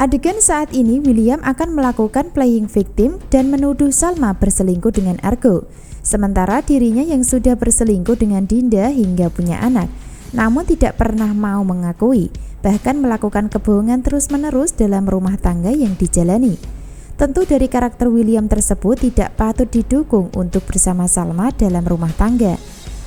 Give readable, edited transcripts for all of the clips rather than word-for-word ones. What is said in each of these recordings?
Adegan saat ini William akan melakukan playing victim dan menuduh Salma berselingkuh dengan Argo. Sementara dirinya yang sudah berselingkuh dengan Dinda hingga punya anak, namun tidak pernah mau mengakui, bahkan melakukan kebohongan terus-menerus dalam rumah tangga yang dijalani. Tentu dari karakter William tersebut tidak patut didukung untuk bersama Salma dalam rumah tangga.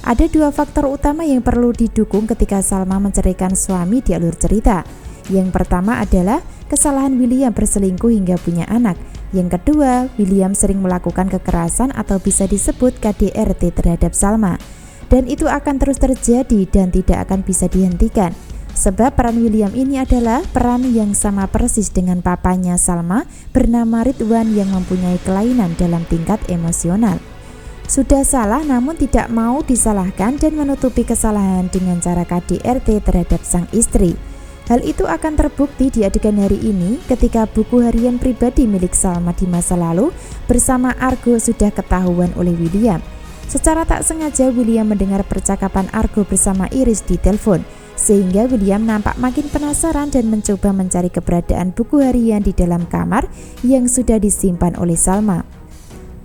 Ada dua faktor utama yang perlu didukung ketika Salma menceraikan suami di alur cerita. Yang pertama adalah kesalahan William berselingkuh hingga punya anak. Yang kedua, William sering melakukan kekerasan atau bisa disebut KDRT terhadap Salma. Dan itu akan terus terjadi dan tidak akan bisa dihentikan. Sebab peran William ini adalah peran yang sama persis dengan papanya Salma bernama Ridwan yang mempunyai kelainan dalam tingkat emosional. Sudah salah namun tidak mau disalahkan dan menutupi kesalahan dengan cara KDRT terhadap sang istri. Hal itu akan terbukti di adegan hari ini ketika buku harian pribadi milik Salma di masa lalu bersama Argo sudah ketahuan oleh William. Secara tak sengaja William mendengar percakapan Argo bersama Iris di telepon, sehingga William nampak makin penasaran dan mencoba mencari keberadaan buku harian di dalam kamar yang sudah disimpan oleh Salma.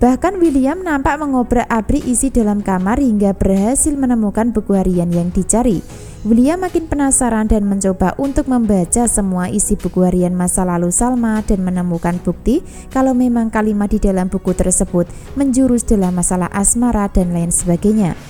Bahkan William nampak mengobrak-abrik isi dalam kamar hingga berhasil menemukan buku harian yang dicari. William makin penasaran dan mencoba untuk membaca semua isi buku harian masa lalu Salma dan menemukan bukti kalau memang kalimat di dalam buku tersebut menjurus dalam masalah asmara dan lain sebagainya.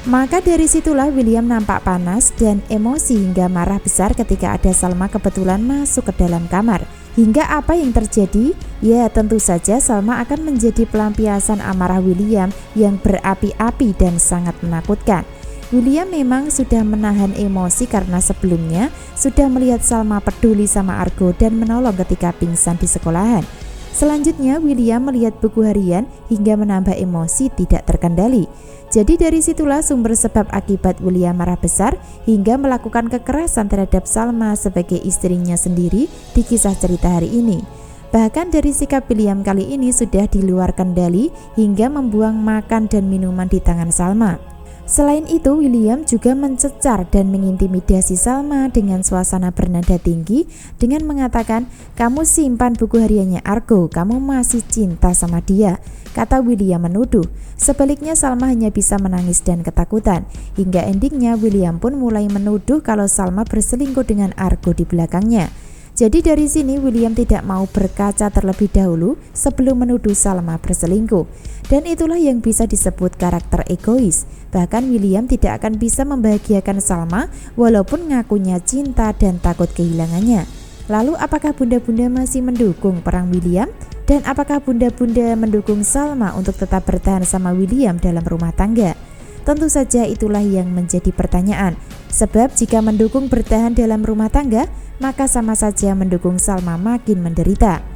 Maka dari situlah William nampak panas dan emosi hingga marah besar ketika ada Salma kebetulan masuk ke dalam kamar. Hingga apa yang terjadi? Ya tentu saja Salma akan menjadi pelampiasan amarah William yang berapi-api dan sangat menakutkan. William memang sudah menahan emosi karena sebelumnya sudah melihat Salma peduli sama Argo dan menolong ketika pingsan di sekolahan. Selanjutnya William melihat buku harian hingga menambah emosi tidak terkendali. Jadi dari situlah sumber sebab akibat William marah besar hingga melakukan kekerasan terhadap Salma sebagai istrinya sendiri di kisah cerita hari ini. Bahkan dari sikap William kali ini sudah di luar kendali hingga membuang makan dan minuman di tangan Salma. Selain itu, William juga mencecar dan mengintimidasi Salma dengan suasana bernada tinggi dengan mengatakan, "Kamu simpan buku hariannya Argo, kamu masih cinta sama dia," kata William menuduh. Sebaliknya Salma hanya bisa menangis dan ketakutan. Hingga endingnya William pun mulai menuduh kalau Salma berselingkuh dengan Argo di belakangnya. Jadi dari sini William tidak mau berkaca terlebih dahulu sebelum menuduh Salma berselingkuh. Dan itulah yang bisa disebut karakter egois. Bahkan William tidak akan bisa membahagiakan Salma walaupun ngakunya cinta dan takut kehilangannya. Lalu apakah bunda-bunda masih mendukung perang William? Dan apakah bunda-bunda mendukung Salma untuk tetap bertahan sama William dalam rumah tangga? Tentu saja itulah yang menjadi pertanyaan. Sebab jika mendukung bertahan dalam rumah tangga, maka sama saja mendukung Salma makin menderita.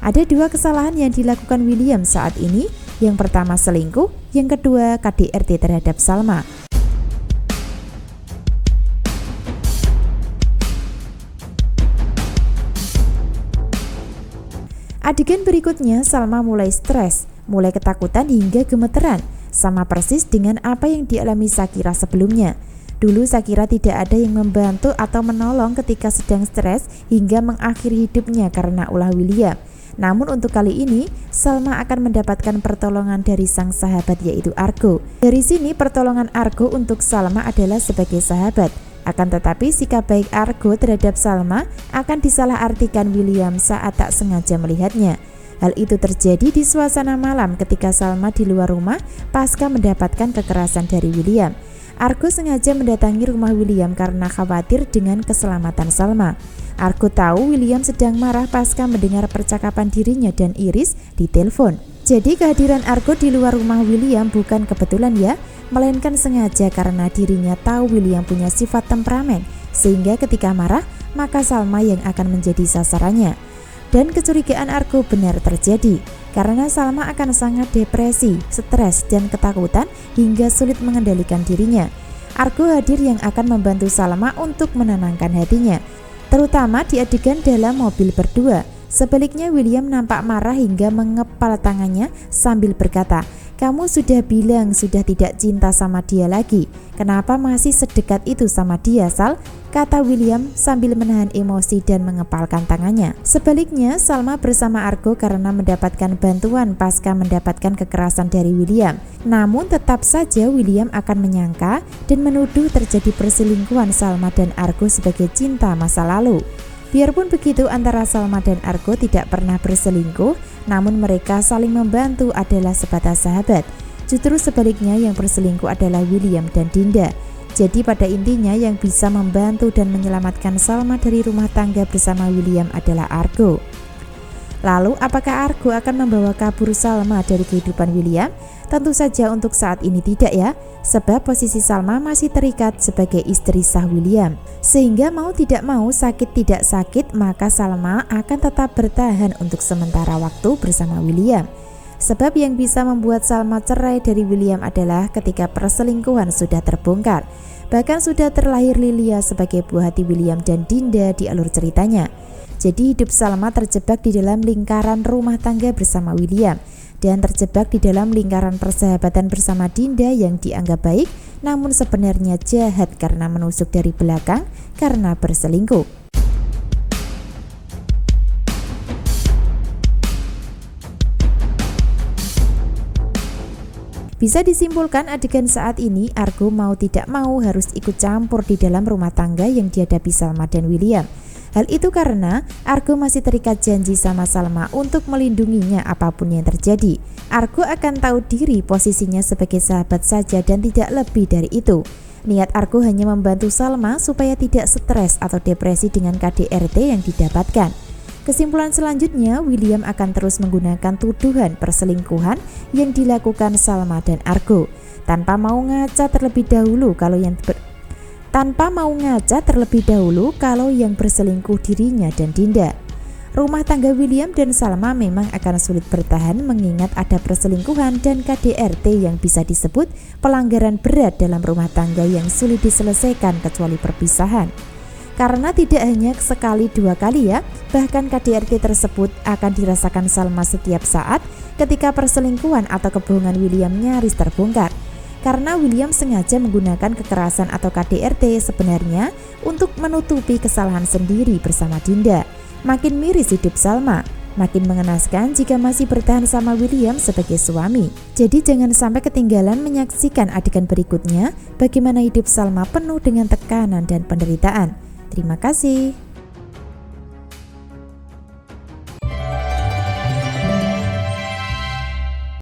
Ada dua kesalahan yang dilakukan William saat ini. Yang pertama selingkuh, yang kedua KDRT terhadap Salma. Adegan berikutnya Salma mulai stres, mulai ketakutan hingga gemeteran, sama persis dengan apa yang dialami Shakira sebelumnya. Dulu Shakira tidak ada yang membantu atau menolong ketika sedang stres hingga mengakhiri hidupnya karena ulah William. Namun untuk kali ini, Salma akan mendapatkan pertolongan dari sang sahabat yaitu Argo. Dari sini pertolongan Argo untuk Salma adalah sebagai sahabat. Akan tetapi sikap baik Argo terhadap Salma akan disalahartikan William saat tak sengaja melihatnya. Hal itu terjadi di suasana malam ketika Salma di luar rumah pasca mendapatkan kekerasan dari William. Argo sengaja mendatangi rumah William karena khawatir dengan keselamatan Salma. Argo tahu William sedang marah pasca mendengar percakapan dirinya dan Iris di telepon. Jadi kehadiran Argo di luar rumah William bukan kebetulan ya, melainkan sengaja karena dirinya tahu William punya sifat temperamen, sehingga ketika marah maka Salma yang akan menjadi sasarannya. Dan kecurigaan Argo benar terjadi, karena Salma akan sangat depresi, stres, dan ketakutan hingga sulit mengendalikan dirinya. Argo hadir yang akan membantu Salma untuk menenangkan hatinya, terutama di adegan dalam mobil berdua. Sebaliknya William nampak marah hingga mengepal tangannya sambil berkata, Kamu sudah bilang sudah tidak cinta sama dia lagi. Kenapa masih sedekat itu sama dia, Sal? Kata William sambil menahan emosi dan mengepalkan tangannya. Sebaliknya, Salma bersama Argo karena mendapatkan bantuan pasca mendapatkan kekerasan dari William. Namun tetap saja William akan menyangka dan menuduh terjadi perselingkuhan Salma dan Argo sebagai cinta masa lalu. Biarpun begitu, antara Salma dan Argo tidak pernah berselingkuh, namun mereka saling membantu adalah sebatas sahabat. Justru sebaliknya yang berselingkuh adalah William dan Dinda. Jadi pada intinya yang bisa membantu dan menyelamatkan Salma dari rumah tangga bersama William adalah Argo. Lalu apakah Argo akan membawa kabur Salma dari kehidupan William? Tentu saja untuk saat ini tidak ya, sebab posisi Salma masih terikat sebagai istri sah William. Sehingga mau tidak mau, sakit tidak sakit, maka Salma akan tetap bertahan untuk sementara waktu bersama William. Sebab yang bisa membuat Salma cerai dari William adalah ketika perselingkuhan sudah terbongkar. Bahkan sudah terlahir Lilia sebagai buah hati William dan Dinda di alur ceritanya. Jadi hidup Salma terjebak di dalam lingkaran rumah tangga bersama William dan terjebak di dalam lingkaran persahabatan bersama Dinda yang dianggap baik, namun sebenarnya jahat karena menusuk dari belakang karena berselingkuh. Bisa disimpulkan adegan saat ini Argo mau tidak mau harus ikut campur di dalam rumah tangga yang dihadapi Salma dan William. Hal itu karena Argo masih terikat janji sama Salma untuk melindunginya apapun yang terjadi. Argo akan tahu diri posisinya sebagai sahabat saja dan tidak lebih dari itu. Niat Argo hanya membantu Salma supaya tidak stres atau depresi dengan KDRT yang didapatkan. Kesimpulan selanjutnya, William akan terus menggunakan tuduhan perselingkuhan yang dilakukan Salma dan Argo tanpa mau ngaca terlebih dahulu kalau yang berselingkuh dirinya dan Dinda. Rumah tangga William dan Salma memang akan sulit bertahan mengingat ada perselingkuhan dan KDRT yang bisa disebut pelanggaran berat dalam rumah tangga yang sulit diselesaikan kecuali perpisahan. Karena tidak hanya sekali dua kali ya, bahkan KDRT tersebut akan dirasakan Salma setiap saat ketika perselingkuhan atau kebohongan William nyaris terbongkar. Karena William sengaja menggunakan kekerasan atau KDRT sebenarnya untuk menutupi kesalahan sendiri bersama Dinda. Makin miris hidup Salma, makin mengenaskan jika masih bertahan sama William sebagai suami. Jadi jangan sampai ketinggalan menyaksikan adegan berikutnya bagaimana hidup Salma penuh dengan tekanan dan penderitaan. Terima kasih.